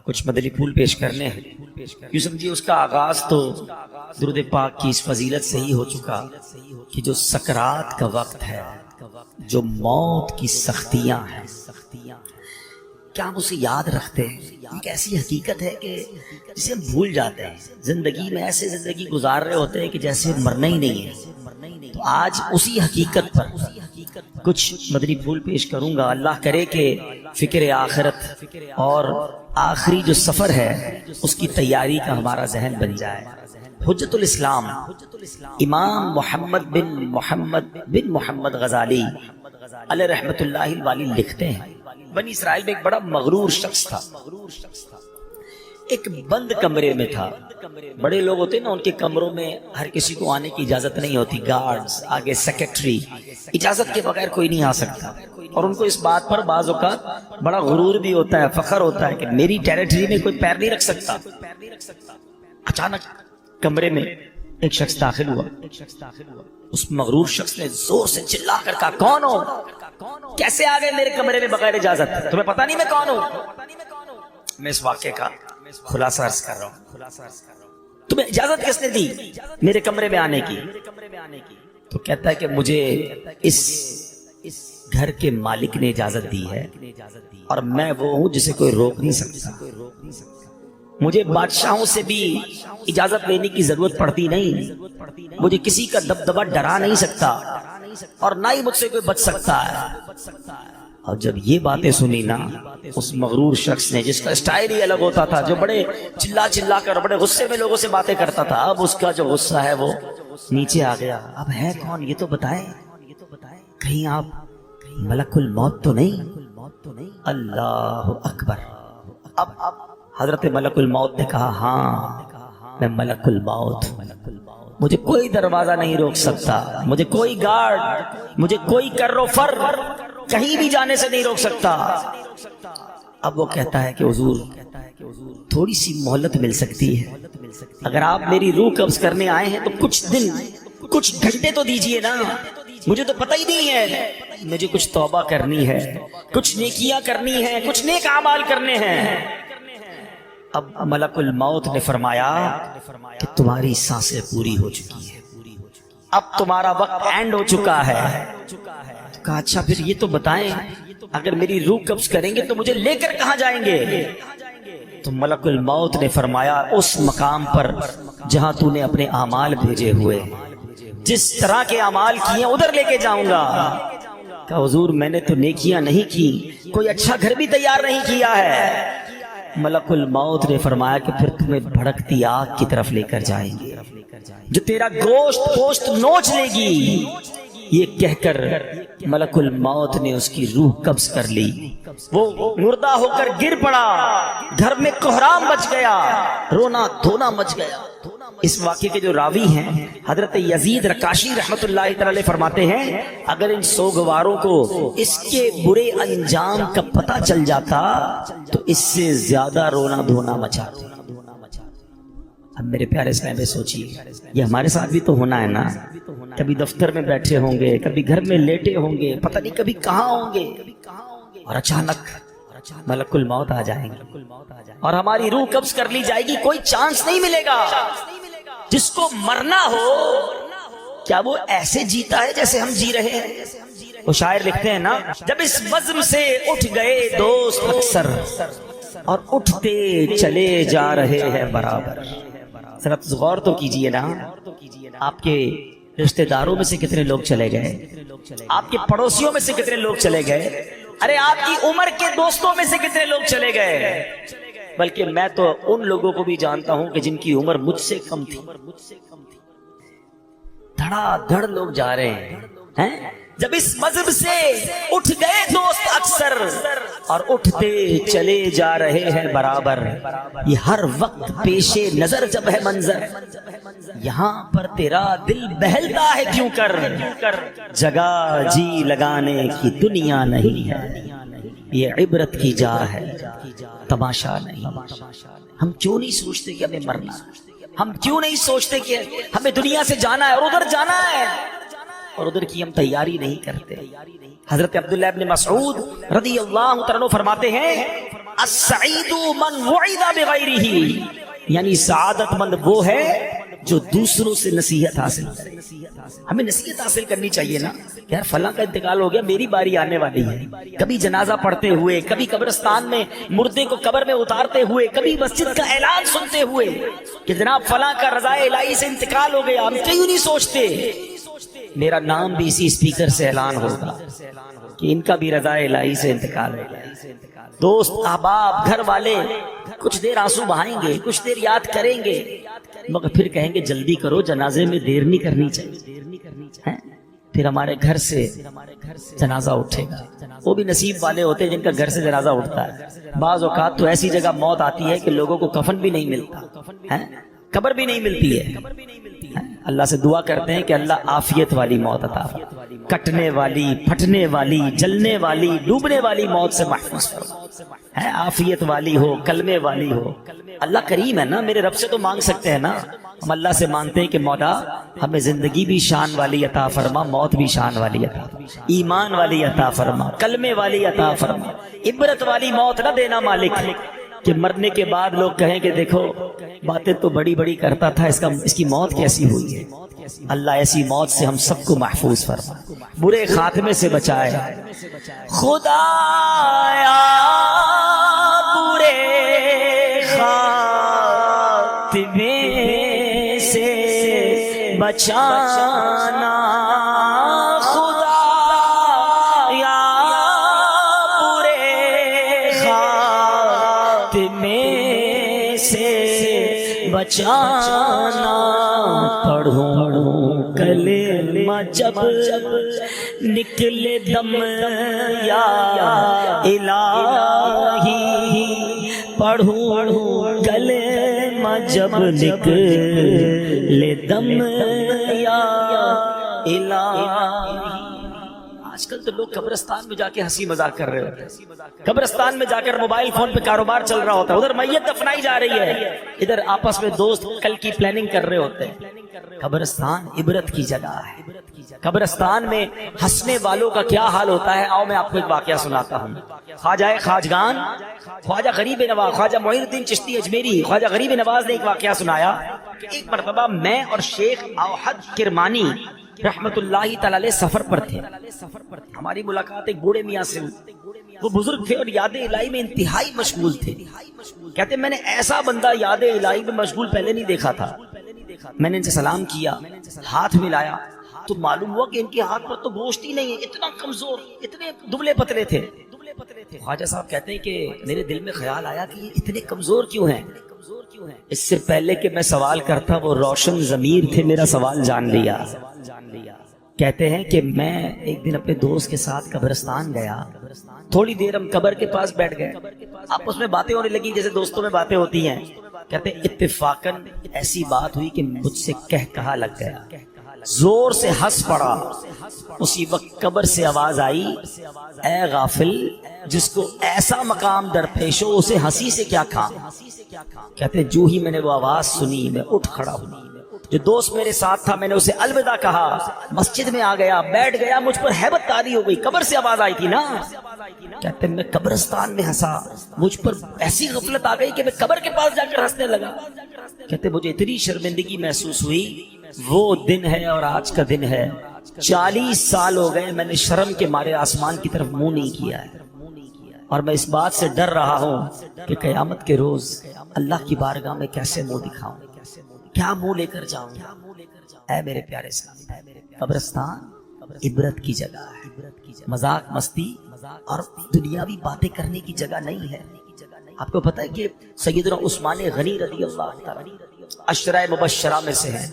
کچھ مدنی پھول پیش کرنے ہیں. یوں سمجھیے اس کا آغاز تو درود پاک کی اس فضیلت سے ہی ہو چکا کہ جو سکرات کا وقت ہے، جو موت کی سختیاں ہیں، کیا ہم اسے یاد رکھتے ہیں؟ ایک ایسی حقیقت ہے کہ جسے ہم بھول جاتے ہیں. زندگی میں ایسے زندگی گزار رہے ہوتے ہیں کہ جیسے مرنا ہی نہیں ہے. تو آج اسی حقیقت پر کچھ مدنی پھول پیش کروں گا. اللہ کرے کہ فکر آخرت اور آخری جو سفر ہے اس کی تیاری کا ہمارا ذہن بن جائے. حجت الاسلام امام محمد بن محمد غزالی علیہ رحمت اللہ الوالی لکھتے ہیں، بنی اسرائیل میں ایک بڑا مغرور شخص تھا. ایک بند کمرے میں تھا. بڑے لوگ ہوتے ہیں نا، ان کے کمروں میں ہر کسی کو آنے کی اجازت نہیں ہوتی. گارڈز، آگے سیکرٹری، اجازت کے بغیر کوئی نہیں آ سکتا. اور ان کو اس بات پر بعض اوقات بڑا غرور بھی ہوتا ہے، فخر ہوتا ہے کہ میری ٹیریٹری میں کوئی پیر نہیں رکھ سکتا. اچانک کمرے میں ایک شخص داخل ہوا. اس مغرور شخص نے زور سے چلا کر کہا، کون ہو؟ کیسے آ گئے میرے کمرے میں بغیر اجازت؟ تمہیں پتا نہیں میں کون ہوں؟ میں اس واقعے کا خلاصہ عرض کر رہا ہوں. تمہیں اجازت کس نے دی میرے کمرے میں آنے کی؟ تو کہتا ہے کہ مجھے اس گھر کے مالک نے اجازت دی ہے اور میں وہ ہوں جسے کوئی روک نہیں سکتا. مجھے بادشاہوں سے بھی اجازت لینے کی ضرورت پڑتی نہیں. مجھے کسی کا دبدبہ ڈرا نہیں سکتا اور نہ ہی مجھ سے کوئی بچ سکتا ہے. اور جب یہ باتیں سنی نا، اس مغرور شخص نے، جس کا اسٹائل ہی الگ ہوتا تھا، جو بڑے چلا چلا کر بڑے غصے میں لوگوں سے باتیں کرتا تھا، اب اس کا جو غصہ ہے وہ نیچے آ گیا. اب ہے کون یہ تو بتائیں، کہیں آپ ملک الموت تو نہیں؟ اللہ اکبر. اب حضرت ملک الموت نے کہا، ہاں میں ملک الموت ہوں. مجھے کوئی دروازہ نہیں روک سکتا، مجھے کوئی گارڈ، مجھے کوئی کر و فر کہیں بھی جانے سے نہیں روک سکتا. اب وہ کہتا ہے کہ حضور تھوڑی سی مہلت مل سکتی ہے. اگر آپ میری روح قبض کرنے آئے ہیں تو کچھ دن، کچھ گھنٹے تو دیجئے نا. مجھے تو پتہ ہی نہیں ہے، مجھے کچھ توبہ کرنی ہے، کچھ نیکیاں کرنی ہے، کچھ نیک اعمال کرنے ہیں. اب ملک الموت نے فرمایا کہ تمہاری سانسیں پوری ہو چکی ہے، اب تمہارا وقت اینڈ ہو چکا ہے. کہا اچھا پھر یہ تو بتائیں، اگر میری روح قبض کریں گے تو مجھے لے کر کہاں جائیں گے؟ تو ملک الموت نے فرمایا، اس مقام پر جہاں تو نے اپنے اعمال بھیجے ہوئے، جس طرح کے اعمال کیے ادھر لے کے جاؤں گا. کہا حضور میں نے تو نیکیاں نہیں کی، کوئی اچھا گھر بھی تیار نہیں کیا ہے. ملک الموت نے فرمایا کہ پھر تمہیں بھڑکتی آگ کی طرف لے کر جائیں گے، جو تیرا گوشت نوچ لے گی. یہ کہہ کر ملک الموت نے اس کی روح قبض کر لی. وہ مردہ ہو کر گر پڑا. گھر میں کوہرام مچ گیا، رونا دھونا مچ گیا. اس واقعے کے جو راوی ہیں حضرت یزید رکاشی رحمت اللہ تعالی فرماتے ہیں، اگر ان سوگواروں کو اس کے برے انجام کا پتہ چل جاتا تو اس سے زیادہ رونا دھونا مچاتے. اب میرے پیارے اسلام سوچیے، یہ ہمارے ساتھ بھی تو ہونا ہے نا. کبھی دفتر میں بیٹھے ہوں گے، کبھی گھر میں لیٹے ہوں گے، پتہ نہیں کبھی کہاں ہوں گے، اور اچانک ملک الموت آ جائیں گے اور ہماری روح قبض کر لی جائے گی. کوئی چانس نہیں ملے گا. جس کو مرنا ہو کیا وہ ایسے جیتا ہے جیسے ہم جی رہے ہیں؟ وہ شاعر لکھتے ہیں نا، جب اس بزم سے اٹھ گئے دوست اکثر اور اٹھتے چلے جا رہے ہیں برابر. ذرا غور تو کیجئے نا، آپ کے رشتہ داروں میں سے کتنے لوگ چلے گئے، آپ کے پڑوسیوں میں سے کتنے لوگ چلے گئے، ارے آپ کی عمر کے دوستوں میں سے کتنے لوگ چلے گئے. بلکہ میں تو ان لوگوں کو بھی جانتا ہوں کہ جن کی عمر مجھ سے کم تھی. دھڑا دھڑ لوگ جا رہے ہیں. جب اس مذہب سے اٹھ گئے دوست اکثر اور اٹھتے چلے جا رہے ہیں برابر. یہ ہر وقت پیش نظر جب ہے منظر، یہاں پر تیرا دل بہلتا ہے کیوں کر. جگہ جی لگانے کی دنیا نہیں ہے، یہ عبرت کی جا ہے تماشا نہیں. ہم کیوں نہیں سوچتے کہ ہمیں مرنا، ہم کیوں نہیں سوچتے کہ ہمیں دنیا سے جانا ہے اور ادھر جانا ہے، اور ادھر کی ہم تیاری نہیں کرتے. حضرت عبداللہ ابن مسعود رضی اللہ عنہ فرماتے ہیں، السعید من وعظ بغیرہ، یعنی سعادت مند وہ ہے جو دوسروں سے نصیحت حاصل کرے۔ ہمیں نصیحت حاصل کرنی چاہیے نا، یار فلاں کا انتقال ہو گیا، میری باری آنے والی ہے۔ کبھی جنازہ پڑھتے ہوئے، کبھی قبرستان میں مردے کو قبر میں اتارتے ہوئے، کبھی مسجد کا اعلان سنتے ہوئے کہ جناب فلاں کا رضا الہی سے انتقال ہو گیا، ہم کیوں نہیں سوچتے میرا نام بھی اسی اسپیکر سے اعلان ہوگا کہ ان کا بھی رضا الہی سے انتقال ہو گیا۔ دوست، احباب، گھر والے کچھ دیر آنسو بہائیں گے، کچھ دیر یاد کریں گے، مگر پھر کہیں گے جلدی کرو، جنازے میں دیر نہیں کرنی چاہیے۔ پھر ہمارے گھر سے جنازہ اٹھے گا۔ وہ بھی نصیب والے ہوتے ہیں جن کا گھر سے جنازہ اٹھتا ہے۔ بعض اوقات تو ایسی جگہ موت آتی ہے کہ لوگوں کو کفن بھی نہیں ملتا، قبر بھی نہیں ملتی ہے۔ اللہ سے دعا کرتے ہیں کہ اللہ عافیت والی موت عطا فرمائے، کٹنے والی، پھٹنے والی، جلنے والی، ڈوبنے والی موت سے محفوظ فرمائے، عافیت والی ہو، کلمے والی ہو۔ اللہ کریم ہے نا، میرے رب سے تو مانگ سکتے ہیں نا۔ ہم اللہ سے مانگتے ہیں کہ مولا ہمیں زندگی بھی شان والی عطا فرما، موت بھی شان والی عطا فرما، ایمان والی عطا فرما، کلمے والی عطا فرما، عبرت والی موت نہ دینا مالک، کہ مرنے کے بعد لوگ کہیں کہ دیکھو باتیں تو بڑی بڑی کرتا تھا، اس کی موت کیسی ہوئی ہے۔ اللہ ایسی موت سے ہم سب کو محفوظ فرما، برے خاتمے سے بچائے۔ خدایا برے خاتمے سے بچانا، خدایا برے خاتمے سے بچانا، پڑھوں کلمہ جب نکلے دم یا الہی، پڑھوں کلمہ جب نکلے دم یا الہی۔ آج کل تو لوگ قبرستان میں جا کے ہنسی مذاق کر رہے ہوتے ہیں، قبرستان میں جا کر موبائل فون پہ کاروبار چل رہا ہوتا ہے، ادھر میت دفنائی جا رہی ہے، ادھر آپس میں دوست کل کی پلاننگ کر رہے ہوتے ہیں۔ قبرستان عبرت کی جگہ ہے۔ قبرستان میں ہنسنے والوں کا کیا حال ہوتا ہے، آؤ میں آپ کو ایک واقعہ سناتا ہوں۔ خواجہ خواجگان، خواجہ غریب نواز، خواجہ معین الدین چشتی اجمیری، خواجہ غریب نواز نے ایک واقعہ سنایا کہ ایک مرتبہ میں اور شیخ اوحد کرمانی رحمت اللہ تعالی علیہ سفر پر تھے۔ ہماری ملاقات ایک بوڑھے میاں سے ہوئی، وہ بزرگ تھے اور یاد الہی میں انتہائی مشغول تھے۔ کہتے میں نے ایسا بندہ یاد الہی میں مشغول پہلے نہیں دیکھا تھا۔ میں نے ان سے سلام کیا، ہاتھ ملایا تو معلوم ہوا کہ ان کے ہاتھ پر تو گوشت ہی نہیں ہے، اتنا کمزور، اتنے دبلے پتلے تھے۔ خواجہ صاحب کہتے ہیں کہ میرے دل میں خیال آیا کہ یہ اتنے کمزور کیوں ہیں۔ اس سے پہلے کہ میں سوال کرتا وہ روشن ضمیر تھے، میرا سوال جان لیا۔ کہتے ہیں کہ میں ایک دن اپنے دوست کے ساتھ قبرستان گیا، تھوڑی دیر ہم قبر کے پاس بیٹھ گئے، آپس میں باتیں ہونے لگی جیسے دوستوں میں باتیں ہوتی ہیں۔ کہتے ہیں اتفاقاً ایسی بات ہوئی کہ مجھ سے کہا لگ گیا، زور سے ہنس پڑا۔ اسی وقت قبر سے آواز آئی، اے غافل، جس کو ایسا مقام درپیش ہو اسے ہنسی سے کیا کام۔ کہتے جو ہی میں نے وہ آواز سنی میں اٹھ کھڑا ہوں، جو دوست میرے ساتھ تھا میں نے اسے الوداع کہا، مسجد میں آ گیا، بیٹھ گیا، مجھ پر ہیبت طاری ہو گئی، قبر سے آواز آئی تھی نا۔ کہتے میں قبرستان میں ہنسا، مجھ پر ایسی غفلت آ گئی کہ میں قبر کے پاس جا کر ہنسنے لگا۔ کہتے مجھے اتنی شرمندگی محسوس ہوئی، وہ دن ہے اور آج کا دن ہے، 40 سال ہو گئے میں نے شرم کے مارے آسمان کی طرف منہ نہیں کیا ہے، اور میں اس بات سے ڈر رہا ہوں کہ قیامت کے روز اللہ کی بارگاہ میں کیسے منہ دکھاؤں، کیا منہ لے کر جاؤں۔ اے میرے پیارے ساتھی، قبرستان عبرت کی جگہ ہے، مذاق مستی اور دنیاوی باتیں کرنے کی جگہ نہیں ہے۔ آپ کو پتہ ہے کہ سیدنا عثمان غنی رضی اللہ تعالی عشرہ مبشرہ میں سے ہیں،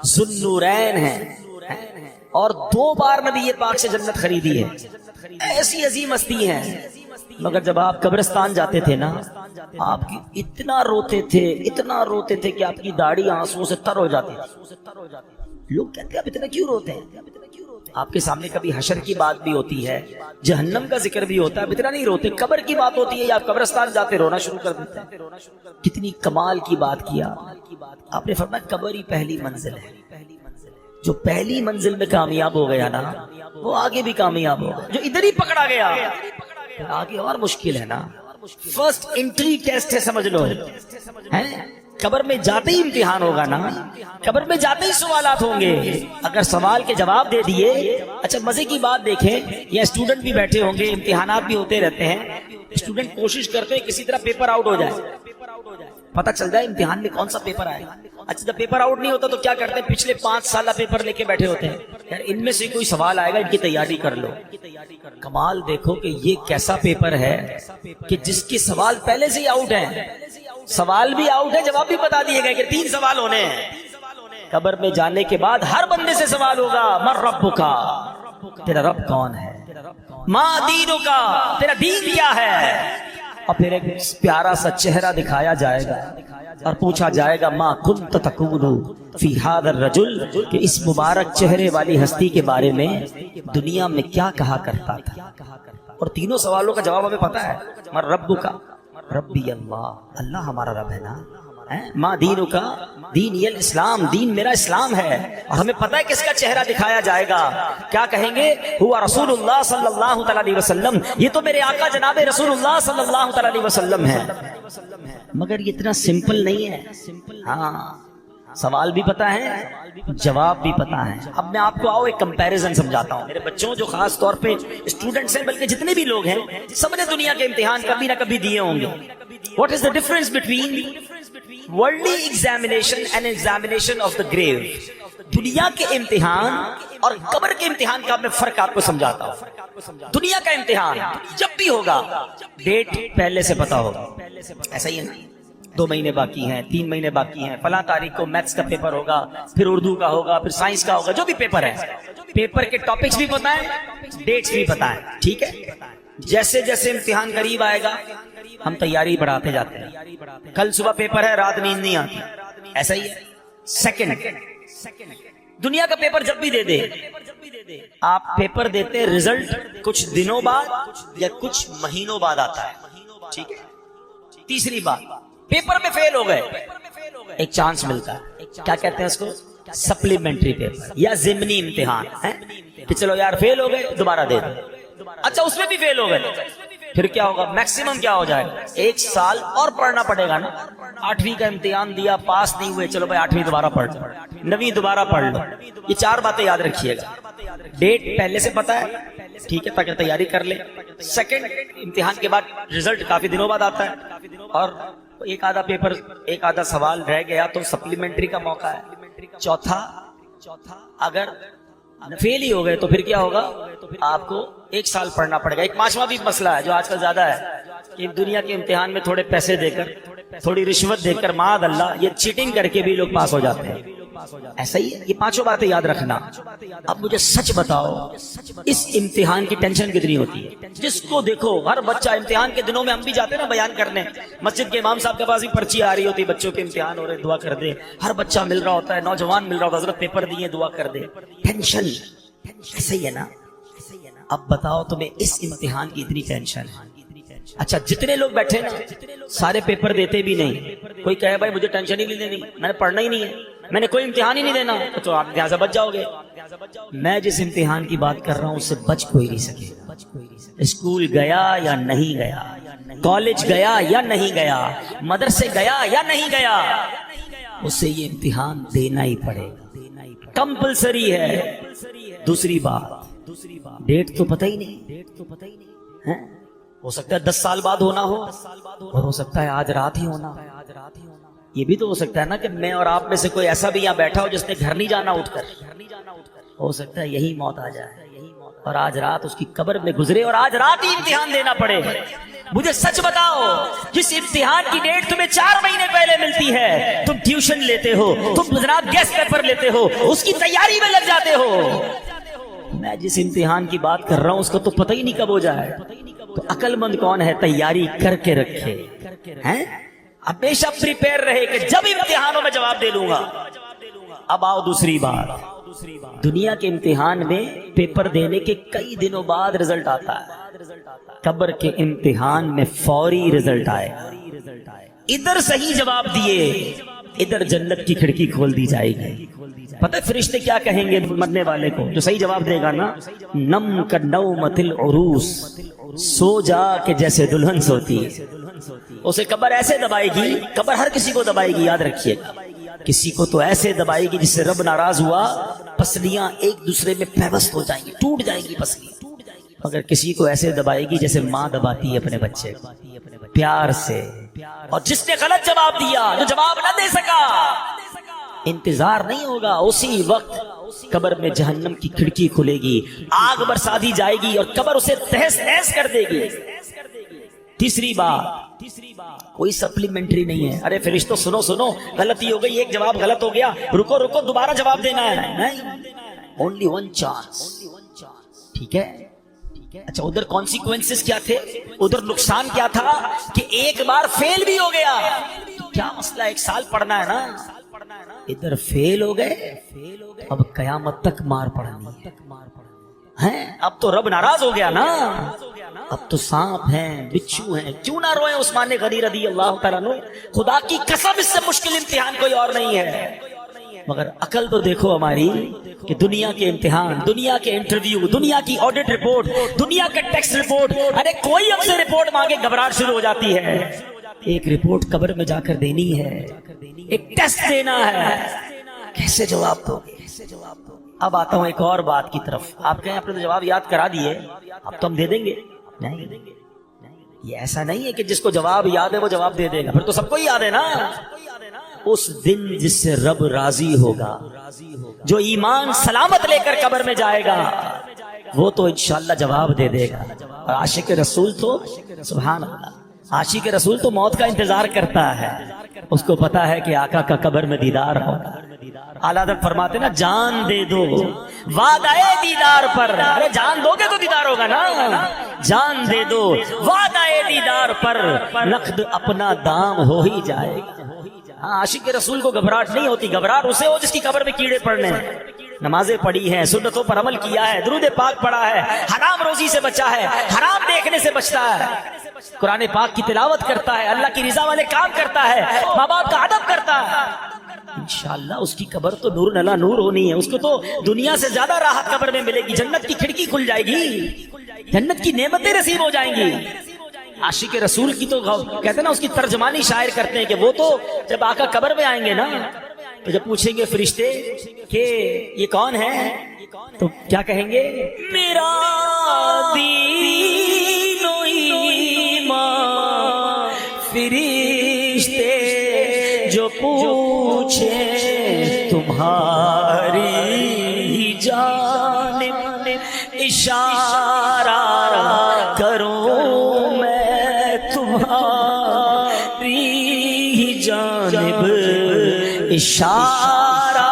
ذو النورین ہیں، اور 2 بار نبی پاک سے جنت خریدی ہے، ایسی عظیم ہستی ہیں۔ مگر جب آپ قبرستان جاتے تھے نا، آپ کی اتنا روتے تھے کہ آپ کی داڑھی آنسوؤں سے تر ہو جاتی تھی۔ لوگ کہتے ہیں آپ اتنا کیوں روتے ہیں؟ آپ کے سامنے کبھی حشر کی بات بھی ہوتی ہے، جہنم کا ذکر بھی ہوتا ہے، اتنا نہیں روتے۔ قبر کی بات ہوتی ہے یا آپ قبرستان جاتے رونا شروع کر دیتے ہیں۔ کتنی کمال کی بات کیا آپ نے، فرمایا قبر ہی پہلی منزل ہے۔ جو پہلی منزل میں کامیاب ہو گیا نا وہ آگے بھی کامیاب ہوگا، جو ادھر ہی پکڑا گیا آگے اور مشکل ہے نا۔ فرسٹ انٹری ٹیسٹ ہے سمجھ لو. قبر میں جاتے ہی امتحان ہوگا نا, قبر میں جاتے ہی سوالات ہوں گے. اگر سوال کے جواب دے دیے, اچھا مزے کی بات دیکھیں, یا اسٹوڈنٹ بھی بیٹھے ہوں گے, امتحانات بھی ہوتے رہتے ہیں, اسٹوڈنٹ کوشش کرتے ہیں کسی طرح پیپر آؤٹ ہو جائے, پتہ چل جائے امتحان میں کون سا پیپر آئے. اچھا جب پیپر آؤٹ نہیں ہوتا تو کیا کرتے ہیں, پچھلے 5 سالہ پیپر لے کے بیٹھے ہوتے ہیں, یار ان میں سے کوئی سوال آئے گا, ان کی تیاری کر لو. کمال دیکھو کہ یہ کیسا پیپر ہے کہ جس کے سوال پہلے سے ہی آؤٹ ہیں, سوال بھی آؤٹ ہے, جواب بھی بتا دیے گئے کہ 3 سوال ہونے ہیں. قبر میں جانے کے بعد ہر بندے سے سوال ہوگا, من ربک, تیرا رب کون ہے, ما دینک, تیرا دین کیا ہے. اور پھر ایک پیارا سا چہرہ دکھایا جائے گا اور پوچھا جائے گا, ما کنت تقول فی ھذا الرجل, کہ اس مبارک چہرے والی ہستی کے بارے میں دنیا میں کیا کہا کرتا تھا. اور تینوں سوالوں کا جواب ہمیں پتا ہے, من ربک, ربی اللہ, اللہ ہمارا رب ہے نا. ما دینک, دین یہ الاسلام, دین میرا اسلام ہے. اور ہمیں پتہ ہے کس کا چہرہ دکھایا جائے گا, کیا کہیں گے, ہوا رسول اللہ صلی اللہ تعالی علیہ وسلم, یہ تو میرے آقا جناب رسول اللہ صلی اللہ تعالی علیہ وسلم ہے. مگر یہ اتنا سمپل نہیں ہے. ہاں سوال بھی پتا ہے, جواب بھی پتا ہے. اب میں آپ کو آؤ ایک کمپیریزن سمجھاتا ہوں. میرے بچوں جو خاص طور پہ اسٹوڈنٹس ہیں, بلکہ جتنے بھی لوگ ہیں, سب نے دنیا کے امتحان کبھی نہ کبھی دیے ہوں گے. What is the difference between worldly examination and examination of the grave? دنیا کے امتحان اور قبر کے امتحان کا میں فرق آپ کو سمجھاتا ہوں. دنیا کا امتحان جب بھی ہوگا, ڈیٹ پہلے سے پتا ہوگا, ایسا ہی ہے نا, 2 مہینے باقی ہیں, 3 مہینے باقی ہیں, فلاں تاریخ کو میتھس کا پیپر ہوگا, پھر اردو کا ہوگا, پھر سائنس کا ہوگا, جو بھی پیپر ہے, پیپر کے ٹاپکس بھی پتا ہے, ڈیٹس بھی پتا ہے. ٹھیک ہے, جیسے جیسے امتحان قریب آئے گا ہم تیاری بڑھاتے جاتے ہیں. کل صبح پیپر ہے, رات نیند نہیں آتی, ایسا ہی ہے. سیکنڈ, دنیا کا پیپر جب بھی دے دے, آپ پیپر دیتے, رزلٹ کچھ دنوں بعد یا کچھ مہینوں بعد آتا ہے. ٹھیک ہے. تیسری بات, پیپر میں فیل ہو گئے, ایک چانس ملتا ہے, کیا کہتے ہیں اس کو, سپلیمنٹری پیپر یا ضمنی امتحان, کہ چلو یار فیل ہو گئے, دوبارہ دے دو. اچھا اس میں بھی فیل ہو گئے, پھر کیا ہوگا, میکسیمم کیا ہو جائے گا, 1 سال اور پڑھنا پڑے گا نا. 8ویں کا امتحان دیا, پاس نہیں ہوئے, چلو بھائی 8ویں دوبارہ پڑھ لو, 9ویں دوبارہ پڑھ لو. یہ 4 باتیں یاد رکھیے گا. ڈیٹ پہلے سے پتا ہے, ٹھیک ہے, تاکہ تیاری کر لے. سیکنڈ, امتحان کے بعد رزلٹ کافی دنوں بعد آتا ہے, اور ایک آدھا پیپر, ایک آدھا سوال رہ گیا تو سپلیمنٹری کا موقع ہے. چوتھا, اگر فیل ہی ہو گئے تو پھر کیا ہوگا, آپ کو 1 سال پڑھنا پڑے گا. ایک 5واں بھی مسئلہ ہے جو آج کل زیادہ ہے, کہ دنیا کے امتحان میں تھوڑے پیسے دے کر, تھوڑی رشوت دے کر, معاذ اللہ, یہ چیٹنگ کر کے بھی لوگ پاس ہو جاتے ہیں. ایسا ہی ہے. یہ 5 باتیں یاد رکھنا. اب مجھے سچ بتاؤ, اس امتحان کی ٹینشن کتنی ہوتی ہے؟ جس کو دیکھو, ہر بچہ امتحان کے دنوں میں, ہم بھی جاتے ہیں نا بیان کرنے, مسجد کے امام صاحب کے پاس بھی پرچی آ رہی ہوتی, بچوں کے امتحان ہو رہے, دعا کر دے. ہر بچہ مل رہا ہوتا ہے, نوجوان مل رہا ہوتا ہے, حضرت پیپر دیے, دعا کر دے. ٹینشن, ایسا ہی ہے نا. اب بتاؤ تمہیں اس امتحان کی اتنی ٹینشن ہے. اچھا جتنے لوگ بیٹھے نا, سارے پیپر دیتے بھی نہیں. کوئی کہے بھائی مجھے ٹینشن ہی نہیں دینی, میں نے پڑھنا ہی نہیں ہے, میں نے کوئی امتحان ہی نہیں دینا, تو آپ لہٰذا بچ جاؤ گے. میں جس امتحان کی بات کر رہا ہوں اس سے بچ کوئی نہیں سکے. اسکول گیا یا نہیں گیا, کالج گیا یا نہیں گیا, مدرسے گیا یا نہیں گیا, اسے یہ امتحان دینا ہی پڑے گا, کمپلسری ہے. دوسری بات, ڈیٹ تو پتہ ہی نہیں, ہو سکتا ہے 10 سال بعد ہونا ہو, اور ہو سکتا ہے آج رات ہی ہونا. یہ بھی تو ہو سکتا ہے نا کہ میں اور آپ میں سے کوئی ایسا بھی یہاں بیٹھا ہو جس نے گھر نہیں جانا اٹھ کر, ہو سکتا ہے یہی موت آ جائے اور آج رات اس کی قبر میں گزرے اور آج رات ہی امتحان دینا پڑے. مجھے سچ بتاؤ, جس امتحان کی ڈیٹ تمہیں 4 مہینے پہلے ملتی ہے, تم ٹیوشن لیتے ہو, تم جناب گیسٹ پیپر لیتے ہو, اس کی تیاری میں لگ جاتے ہو. میں جس امتحان کی بات کر رہا ہوں اس کو تو پتہ ہی نہیں کب ہو جائے. تو عقل مند کون ہے, تیاری کر کے رکھے, ہمیشہ پریپیئر رہے کہ جب امتحانوں میں جواب دے لوں گا. اب آؤ دوسری بات, دنیا کے امتحان میں پیپر دینے کے کئی دنوں بعد رزلٹ آتا ہے, قبر کے امتحان میں فوری رزلٹ آئے. ادھر صحیح جواب دیے, ادھر جنت کی کھڑکی کھول دی جائے گی. پتہ فرشتے کیا کہیں گے مرنے والے کو جو صحیح جواب دے گا نا, نم کا نومت العروس, سو جا کہ جیسے دلہن سوتی ہے. اسے قبر ایسے دبائے گی، قبر ہر کسی کو دبائے گی، یاد رکھیے گا، کسی کو تو ایسے دبائے گی جس سے رب ناراض ہوا پسلیاں ایک دوسرے میں پیوست ہو جائیں گی، ٹوٹ جائیں گی پسلیاں، مگر کسی کو ایسے دبائے گی جیسے ماں دباتی ہے اپنے بچے کو پیار سے۔ اور جس نے غلط جواب دیا، جو جواب نہ دے سکا، انتظار نہیں ہوگا، اسی وقت قبر میں جہنم کی کھڑکی کھلے گی، آگ برسا دی جائے گی اور قبر اسے تہس نہس کر دے گی۔ تیسری بات، کوئی سپلیمنٹری نہیں ہے، ارے فرشتوں سنو سنو، غلطی ہو گئی، ایک جواب غلط ہو گیا، رکو رکو دوبارہ جواب دینا ہے، نہیں، اونلی ون چانس، ٹھیک ہے؟ اچھا ادھر کانسیکوینسز کیا تھے، ادھر نقصان کیا تھا کہ ایک بار فیل بھی ہو گیا، کیا مسئلہ، 1 سال پڑھنا ہے نا، ادھر فیل ہو گئے، اب قیامت تک مار پڑنی ہے، اب تو رب ناراض ہو گیا نا، اب تو سانپ ہیں، بچھو ہیں، کیوں نہ روئیں عثمان غنی رضی اللہ تعالیٰ عنہ، خدا کی قسم اس سے مشکل امتحان کوئی اور نہیں ہے، مگر عقل تو دیکھو ہماری کہ دنیا کے امتحان، دنیا کے انٹرویو، دنیا کی آڈٹ رپورٹ، دنیا کا ٹیکس رپورٹ، ارے کوئی ہم سے رپورٹ مانگے گھبراہٹ شروع ہو جاتی ہے، ایک رپورٹ قبر میں جا کر دینی ہے، ایک ٹیسٹ دینا ہے، کیسے جواب دو گے؟ اب آتا ہوں ایک اور بات کی طرف، آپ کہیں اپنے جواب یاد کرا دیے، اب تو ہم دے دیں گے، نہیں، یہ ایسا نہیں ہے کہ جس کو جواب یاد ہے وہ جواب دے دے گا، پھر تو سب کو ہی یاد ہے نا، اس دن جس سے رب راضی ہوگا، جو ایمان سلامت لے کر قبر میں جائے گا، وہ تو انشاءاللہ جواب دے دے گا، اور عاشق رسول تو سبحان اللہ، عاشق رسول تو موت کا انتظار کرتا ہے، اس کو پتا ہے کہ آقا کا قبر میں دیدار ہوگا۔ اعلیٰ حضرت فرماتے نا، جان دے دو وعدہ دیدار پر، ارے جان دو گے تو دیدار ہوگا نا، جان دے دو وعدہ دیدار پر، نقد اپنا دام ہو ہی جائے گا۔ ہاں عاشق رسول کو گھبراہٹ نہیں ہوتی، گھبراہٹ اسے ہو جس کی قبر میں کیڑے پڑنے ہیں، نمازیں پڑھی ہیں، سنتوں پر عمل کیا ہے، درود پاک پڑھا ہے، حرام روزی سے بچا ہے، حرام دیکھنے سے بچتا ہے، قرآن پاک کی تلاوت کرتا ہے، اللہ کی رضا والے کام کرتا ہے، ماں باپ کا ادب کرتا ہے، انشاءاللہ اس کی قبر تو نور نلا نور ہونی ہے، اس کو تو دنیا سے زیادہ راحت قبر میں ملے گی، جنت کی کھڑکی کھل جائے گی، جنت کی نعمتیں نصیب ہو جائیں گی۔ عاشق رسول کی تو کہتے ہیں نا، اس کی ترجمانی شاعر کرتے ہیں کہ وہ تو جب آقا قبر میں آئیں گے نا، تو جب پوچھیں گے فرشتے کہ یہ کون ہے، تو کیا کہیں گے، میرا دین و ایمان، فرشتے جو پوچھے تمہاری جانب، اشارہ کروں میں تمہاری جانب، اشارہ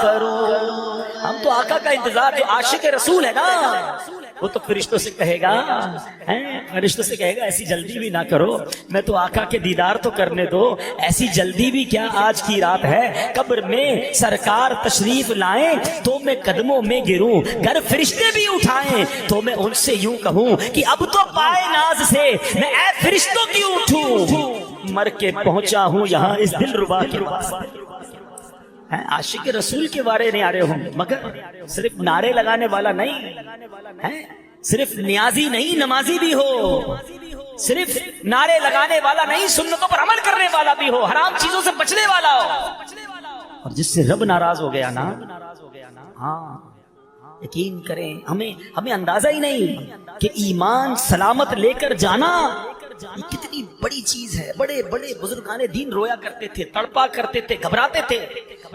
کروں۔ ہم تو آقا کا انتظار، جو عاشق رسول ہے نا، وہ تو فرشتوں سے کہے گا، فرشتوں سے کہے گا ایسی جلدی بھی نہ کرو، میں تو آقا کے دیدار تو کرنے دو، ایسی جلدی بھی کیا، آج کی رات ہے، قبر میں سرکار تشریف لائیں تو میں قدموں میں گروں، گر فرشتے بھی اٹھائیں تو میں ان سے یوں کہوں کہ اب تو پائے ناز سے میں اے فرشتوں کی اٹھوں، مر کے پہنچا ہوں یہاں اس دل ربا کے واسطے۔ عاشق رسول کے بارے نہیں آ رہے ہوں، مگر صرف نعرے لگانے والا نہیں، صرف نیازی نہیں نمازی بھی ہو، صرف نعرے لگانے والا نہیں سنتوں پر عمل کرنے والا بھی ہو، حرام چیزوں سے بچنے والا ہو، اور جس سے رب ناراض ہو گیا نا، ہاں یقین کریں، ہمیں اندازہ ہی نہیں کہ ایمان سلامت لے کر جانا یہ کتنی بڑی چیز ہے۔ بڑے بڑے بزرگان دین رویا کرتے تھے، تڑپا کرتے تھے، گھبراتے تھے۔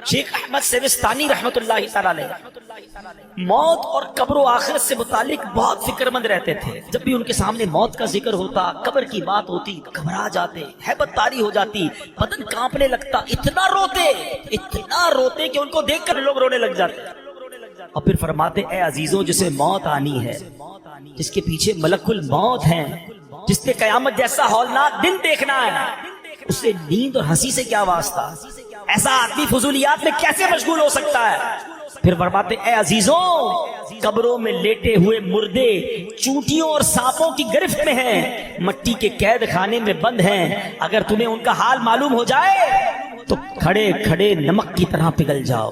شیخ احمد سیوستانی رحمت اللہ تعالی علیہ موت اور قبر و آخرت سے متعلق بہت فکر مند رہتے تھے، جب بھی ان کے سامنے موت کا ذکر ہوتا، قبر کی بات ہوتی، گھبرا جاتے، ہیبت طاری ہو جاتی، بدن کانپنے لگتا، اتنا روتے کہ ان کو دیکھ کر لوگ رونے لگ جاتے، اور پھر فرماتے اے عزیزوں جسے موت آنی ہے، جس کے پیچھے ملک الموت ہیں، جس نے قیامت جیسا ہولناک دن دیکھنا ہے، اسے نیند اور ہنسی سے کیا واسطہ؟ ایسا آدمی فضولیات میں کیسے مشغول ہو سکتا ہے؟ پھر فرماتے اے عزیزوں قبروں میں لیٹے ہوئے مردے چونٹیوں اور سانپوں کی گرفت میں ہیں، مٹی کے قید خانے میں بند ہیں، اگر تمہیں ان کا حال معلوم ہو جائے تو کھڑے کھڑے نمک کی طرح پگھل جاؤ۔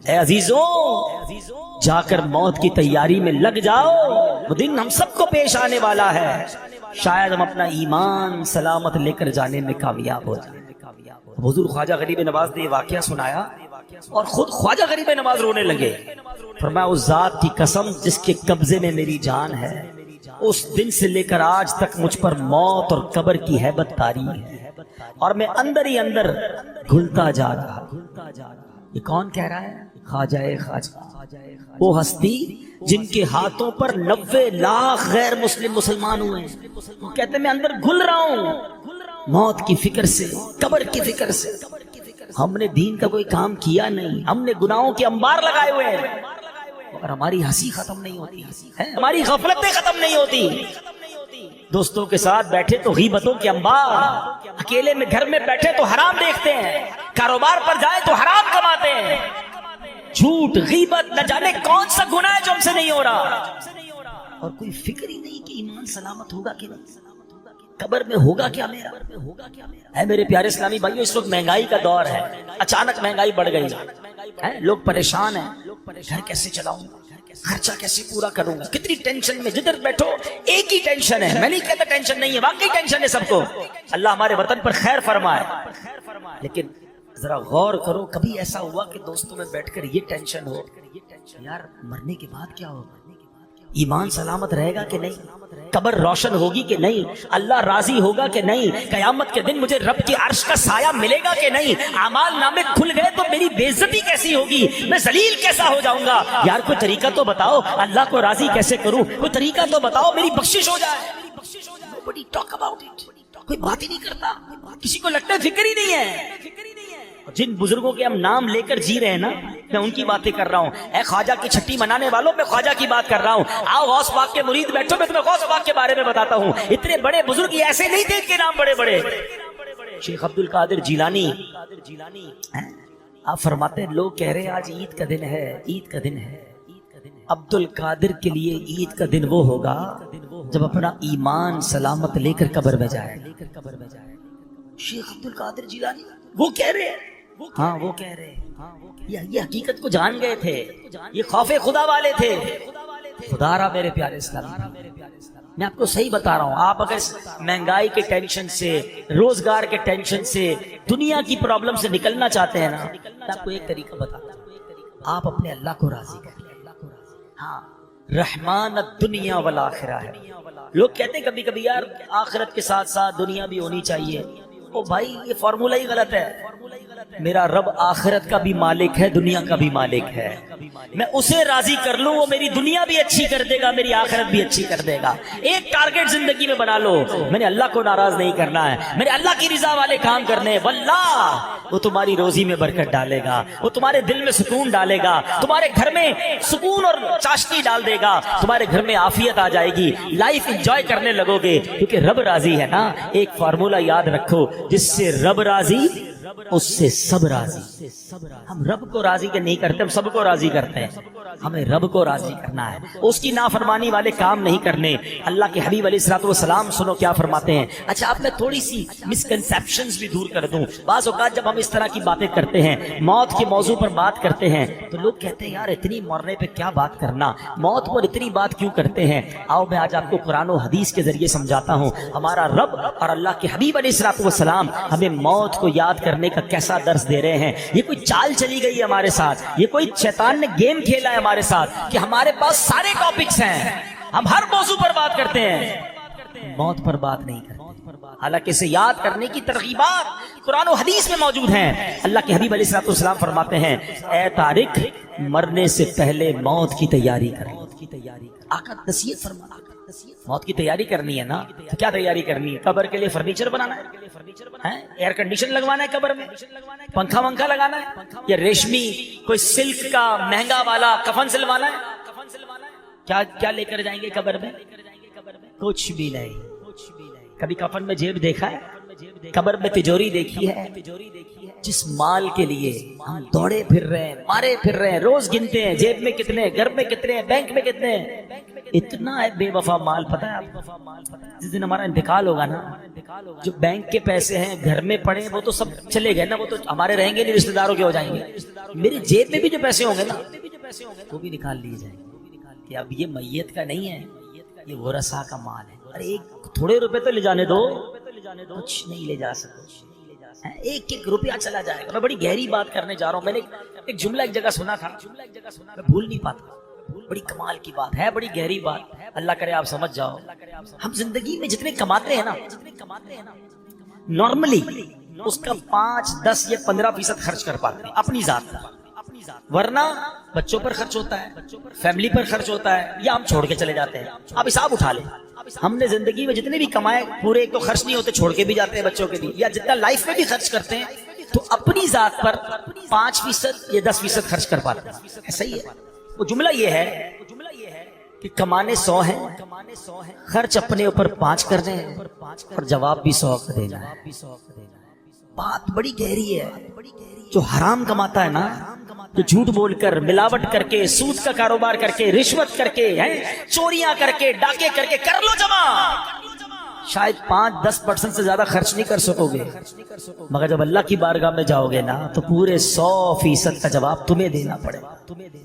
اے عزیزوں جا کر موت کی تیاری میں لگ جاؤ، وہ دن ہم سب کو پیش آنے والا ہے، شاید ہم اپنا ایمان سلامت لے کر جانے میں کامیاب ہو جائیں۔ حضور خواجہ غریب نواز نے یہ واقعہ سنایا اور خود خواجہ غریب نواز رونے لگے۔ فرمایا اس ذات کی قسم جس کے قبضے میں میری جان ہے، اس دن سے لے کر آج تک مجھ پر موت اور قبر کی ہیبت طاری ہے اور میں اندر ہی اندر گھلتا جا رہا۔ یہ کون کہہ رہا ہے؟ خواجہ خواجہ، وہ ہستی جن کے ہاتھوں پر 90 لاکھ غیر مسلمان ہوئے ہیں۔ وہ کہتے ہیں میں اندر گھل رہا ہوں موت کی فکر سے، قبر کی فکر سے۔ ہم نے دین کا کوئی کام کیا نہیں، ہم نے گناہوں کے انبار لگائے ہوئے ہیں اور ہماری ہنسی ختم نہیں ہوتی، ہماری غفلتیں ختم نہیں ہوتی۔ دوستوں کے ساتھ بیٹھے تو غیبتوں کے انبار، اکیلے میں گھر میں بیٹھے تو حرام دیکھتے ہیں، کاروبار پر جائیں تو حرام کماتے ہیں۔ جھوٹ، غیبت، نہ جانے کون سا گناہ ہے جو ہم سے نہیں ہو رہا، اور کوئی فکر ہی نہیں کہ ایمان سلامت ہوگا کہ نہیں، قبر میں ہوگا کیا میرا۔ ہے میرے پیارے اسلامی بھائیو، اس وقت مہنگائی کا دور ہے، اچانک مہنگائی بڑھ گئی ہے، لوگ پریشان ہیں، گھر کیسے چلاؤں گا، خرچہ کیسے پورا کروں گا، کتنی ٹینشن میں، جدھر بیٹھو ایک ہی ٹینشن ہے۔ میں نہیں کہتا ٹینشن نہیں ہے، واقعی ٹینشن ہے سب کو، اللہ ہمارے وطن پر خیر فرمائے۔ لیکن ذرا غور کرو، کبھی ایسا ہوا کہ دوستوں میں بیٹھ کر یہ ٹینشن ہو یار مرنے کے بعد کیا ہوگا، ایمان سلامت رہے گا کہ نہیں، قبر روشن ہوگی کہ نہیں، اللہ راضی ہوگا کہ نہیں، قیامت کے دن مجھے رب کی عرش کا سایہ ملے گا کہ نہیں، اعمال نامے کھل گئے تو میری بے عزتی کیسی ہوگی، میں ذلیل کیسا ہو جاؤں گا۔ یار کوئی طریقہ تو بتاؤ، اللہ کو راضی کیسے کروں، کوئی طریقہ تو بتاؤ، میری بخشش ہو جائے۔ Nobody talk about it، کوئی بات ہی نہیں کرتا، کسی کو لگتا ہے فکر ہی نہیں ہے۔ جن بزرگوں کے ہم نام لے کر جی رہے ہیں نا، میں ان کی باتیں کر رہا ہوں۔ اے خواجہ کی چھٹی منانے والوں، میں خواجہ کی بات کر رہا ہوں۔ آؤ غوث پاک کے مرید بیٹھو، میں تمہیں غوث پاک کے بارے میں بتاتا ہوں۔ اتنے بڑے بزرگ ایسے نہیں تھے، ان کے نام بڑے بڑے۔ شیخ عبد القادر جیلانی، آپ فرماتے ہیں لوگ کہہ رہے ہیں آج عید کا دن ہے، عید کا دن ہے۔ عبد القادر کے لیے عید کا دن وہ ہوگا جب اپنا ایمان سلامت لے کر قبر میں جائے۔ شیخ عبد القادر جیلانی وہ کہہ رہے ہیں، ہاں وہ کہہ رہے ہیں، یہ حقیقت کو جان گئے تھے، یہ خوف خدا والے تھے۔ خدا را میرے پیارے اسلامی، میں آپ کو صحیح بتا رہا ہوں، آپ اگر مہنگائی کے ٹینشن سے، روزگار کے ٹینشن سے، دنیا کی پرابلم سے نکلنا چاہتے ہیں نا، میں آپ کو ایک طریقہ بتاتا ہوں، آپ اپنے اللہ کو راضی کریں۔ ہاں، رحمان الدنیا والآخرہ ہے۔ لوگ کہتے ہیں کبھی کبھی یار آخرت کے ساتھ ساتھ دنیا بھی ہونی چاہیے۔ او بھائی یہ فارمولہ ہی غلط ہے۔ میرا رب آخرت کا بھی مالک ہے، دنیا کا بھی مالک ہے، میں اسے راضی کر لوں، وہ میری دنیا بھی اچھی کر دے گا، میری آخرت بھی اچھی کر دے گا۔ ایک ٹارگٹ زندگی میں بنا لو، میں نے اللہ کو ناراض نہیں کرنا ہے، میں نے اللہ کی رضا والے کام کرنے ہیں، واللہ وہ تمہاری روزی میں برکت ڈالے گا، وہ تمہارے دل میں سکون ڈالے گا، تمہارے گھر میں سکون اور چاشنی ڈال دے گا، تمہارے گھر میں عافیت آ جائے گی، لائف انجوائے کرنے لگو گے، کیونکہ رب راضی ہے نا۔ ایک فارمولہ یاد رکھو، جس سے رب راضی اس سے سب راضی۔ ہم رب کو راضی نہیں کرتے، ہم سب کو راضی کرتے ہیں، ہمیں رب کو راضی کرنا ہے، اس کی نافرمانی والے کام نہیں کرنے۔ اللہ کے حبیب علیہ الصلوۃ والسلام سنو کیا فرماتے ہیں۔ اچھا آپ میں تھوڑی سی مسکنسیپشنز بھی دور کر دوں۔ بعض اوقات جب ہم اس طرح کی باتیں کرتے ہیں، موت کے موضوع پر بات کرتے ہیں، تو لوگ کہتے ہیں یار اتنی مرنے پہ کیا بات کرنا، موت پر اتنی بات کیوں کرتے ہیں۔ آؤ میں آج آپ کو قرآن و حدیث کے ذریعے سمجھاتا ہوں، ہمارا رب اور اللہ کے حبیب علیہ الصلوۃ والسلام ہمیں موت کو یاد کرنے کا کیسا درس دے رہے ہیں۔ یہ کوئی چال چلی گئی ہے ہمارے ساتھ، یہ کوئی شیطان نے گیم کھیلا ہے ہمارے ساتھ کہ ہمارے پاس سارے ٹاپکس ہیں، ہم ہر موضوع پر بات کرتے ہیں، موت پر بات نہیں کرتے۔ حالانکہ اسے یاد کرنے کی ترغیبات قرآن و حدیث میں موجود ہیں۔ اللہ کے حبیب علیہ الصلوۃ والسلام فرماتے ہیں، اے طارق مرنے سے پہلے موت کی تیاری کر۔ آقا نصیحت فرماتے ہیں، موت کی تیاری کرنی ہے نا، تو کیا تیاری کرنی ہے؟ قبر کے لیے فرنیچر بنانا ہے، ایئر کنڈیشن لگوانا ہے، قبر میں پنکھا ونکھا لگانا ہے، یا ریشمی کوئی سلک کا مہنگا والا کفن سلوانا ہے؟ کیا لے کر جائیں گے قبر میں؟ کچھ بھی نہیں۔ کبھی کفن میں جیب دیکھا ہے؟ قبر میں تجوری دیکھی ہے؟ جس مال کے لیے ہم دوڑے پھر رہے ہیں، مارے پھر رہے ہیں، روز گنتے ہیں جیب میں کتنے، گھر میں کتنے، بینک میں کتنے، اتنا ہے بے وفا مال۔ پتہ ہے آپ کو جس دن ہمارا انتقال ہوگا نا، جو بینک کے پیسے ہیں گھر میں پڑے وہ تو سب چلے گئے نا، وہ تو ہمارے رہیں گے نہیں، رشتہ داروں کے ہو جائیں گے۔ میری جیب میں بھی جو پیسے ہوں گے نا وہ بھی نکال لیے جائیں گے کہ اب یہ میت کا نہیں ہے، یہ ورثہ کا مال ہے۔ ارے ایک تھوڑے روپے تو لے جانے دو, کچھ نہیں لے جا سکتے, ایک ایک روپیہ چلا جائے گا. میں بڑی گہری بات کرنے جا رہا ہوں. میں نے ایک جملہ ایک جگہ سنا تھا, میں بھول نہیں پاتا. بڑی کمال کی بات ہے, بڑی گہری بات. اللہ کرے آپ سمجھ جاؤ. ہم زندگی میں جتنے کماتے ہیں نا, نارملی اس کا 5, 10 یا 15% خرچ کر پاتے ہیں اپنی ذات پر, ورنہ بچوں پر خرچ ہوتا ہے, فیملی پر خرچ ہوتا ہے, یا ہم چھوڑ کے چلے جاتے ہیں. آپ حساب اٹھا لیں, ہم نے زندگی میں جتنے بھی کمائے پورے ایک تو خرچ نہیں ہوتے, چھوڑ کے بھی جاتے ہیں بچوں کے لیے, یا جتنا لائف میں بھی خرچ کرتے ہیں تو اپنی ذات پر 5% یا 10% خرچ کر پاتے ہیں. ایسا ہی ہے. وہ جملہ یہ ہے کہ کمانے 100 ہیں, خرچ اپنے اوپر 5 کرنے ہیں, اور جواب بھی 100 کا دینا ہے. بات بڑی گہری ہے. جو حرام کماتا ہے نا, جو جھوٹ بول کر, ملاوٹ کر کے, سود کا کاروبار کر کے, رشوت کر کے, چوریاں کر کے, ڈاکے کر کے, کر لو جمع, شاید 5-10% سے زیادہ خرچ نہیں کر سکو گے, مگر جب اللہ کی بارگاہ میں جاؤ گے نا تو پورے 100% کا جواب تمہیں دینا پڑے گا.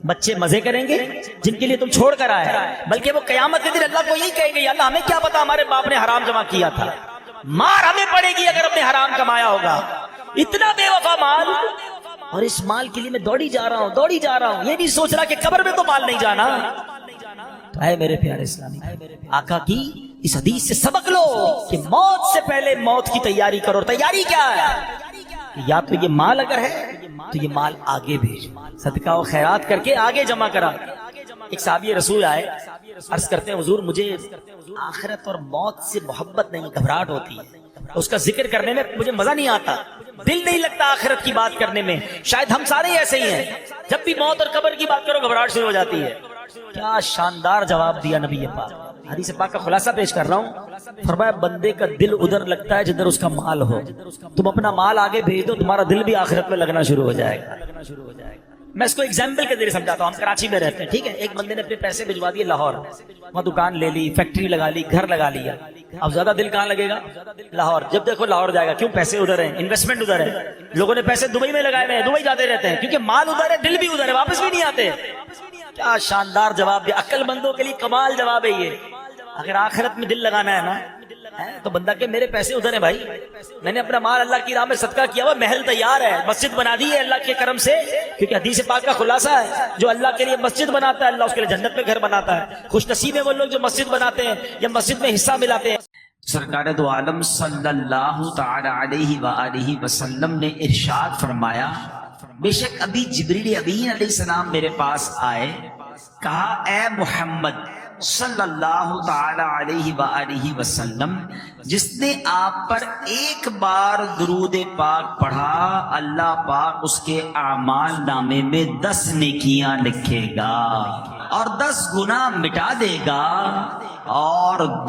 بچے مزے کریں گے جن کے لیے تم چھوڑ کر آئے, بلکہ وہ قیامت کے دن اللہ کو یہی کہیں گے, یا اللہ ہمیں کیا پتا ہمارے باپ نے حرام جمع کیا تھا, مار ہمیں پڑے گی اگر ہم نے حرام کمایا ہوگا. اتنا بے وفا مال, اور اس مال کے لیے میں دوڑی جا رہا ہوں, یہ نہیں سوچ رہا کہ قبر میں تو مال نہیں جانا. تو اے میرے پیارے اسلامی, آقا کی اس حدیث سے سبق لو کہ موت سے پہلے موت کی تیاری کرو. اور تیاری کیا ہے؟ کہ یا تو یہ مال اگر ہے تو یہ مال آگے بھیج, صدقہ و خیرات کر کے آگے جمع کرا. ایک صحابی رسول آئے, عرض کرتے ہیں حضور مجھے آخرت اور موت سے محبت نہیں, گھبراہٹ ہوتی ہے, اس کا ذکر کرنے میں مجھے مزہ نہیں آتا, دل نہیں لگتا آخرت کی بات کرنے میں. شاید ہم سارے ایسے ہی ہیں, جب بھی موت اور قبر کی بات کرو گھبراہٹ شروع ہو جاتی ہے. کیا شاندار جواب دیا نبی پاک. حدیث پاک کا خلاصہ پیش کر رہا ہوں. فرمایا بندے کا دل ادھر لگتا ہے جدھر اس کا مال ہو. تم اپنا مال آگے بھیج دو, تمہارا دل بھی آخرت میں لگنا شروع ہو جائے گا. میں اس کو ایگزامپل کے ذریعے سمجھاتا ہوں. ہم کراچی میں رہتے ہیں, ٹھیک ہے, ایک بندے نے اپنے پیسے بھجوا دیے لاہور, وہاں دکان لے لی, فیکٹری لگا لی, گھر لگا لیا. اب زیادہ دل کہاں لگے گا؟ لاہور. جب دیکھو لاہور جائے گا, کیوں؟ پیسے ادھر ہیں, انویسٹمنٹ ادھر ہے. لوگوں نے پیسے دبئی میں لگائے ہوئے ہیں, دبئی جاتے رہتے ہیں, کیونکہ مال ادھر ہے, دل بھی ادھر ہے, واپس بھی نہیں آتے. کیا شاندار جواب دیا, عقل مندوں کے لیے کمال جواب ہے یہ. اگر آخرت میں دل لگانا ہے نا تو بندہ کہ میرے پیسے ادھر ہیں بھائی, میں نے اپنا مال اللہ کی راہ میں صدقہ کیا ہوا, محل تیار ہے, مسجد بنا دی ہے اللہ کے کرم سے. کیونکہ حدیث پاک کا خلاصہ ہے, جو اللہ کے لیے مسجد بناتا ہے اللہ اس کے لیے جنت میں گھر بناتا ہے. خوش نصیب ہے وہ لوگ جو مسجد بناتے ہیں یا مسجد میں حصہ ملاتے ہیں. سرکار دو عالم صلی اللہ تعالی علیہ وآلہ وسلم نے ارشاد فرمایا, بے شک ابھی جبریل امین علیہ السلام میرے پاس آئے, کہا اے محمد صلی اللہ تعالی علیہ وآلہ وسلم, جس نے آپ پر ایک بار درود پاک پڑھا اللہ پاک اس کے اعمال نامے میں 10 نیکیاں لکھے گا اور 10 گناہ مٹا دے گا, اور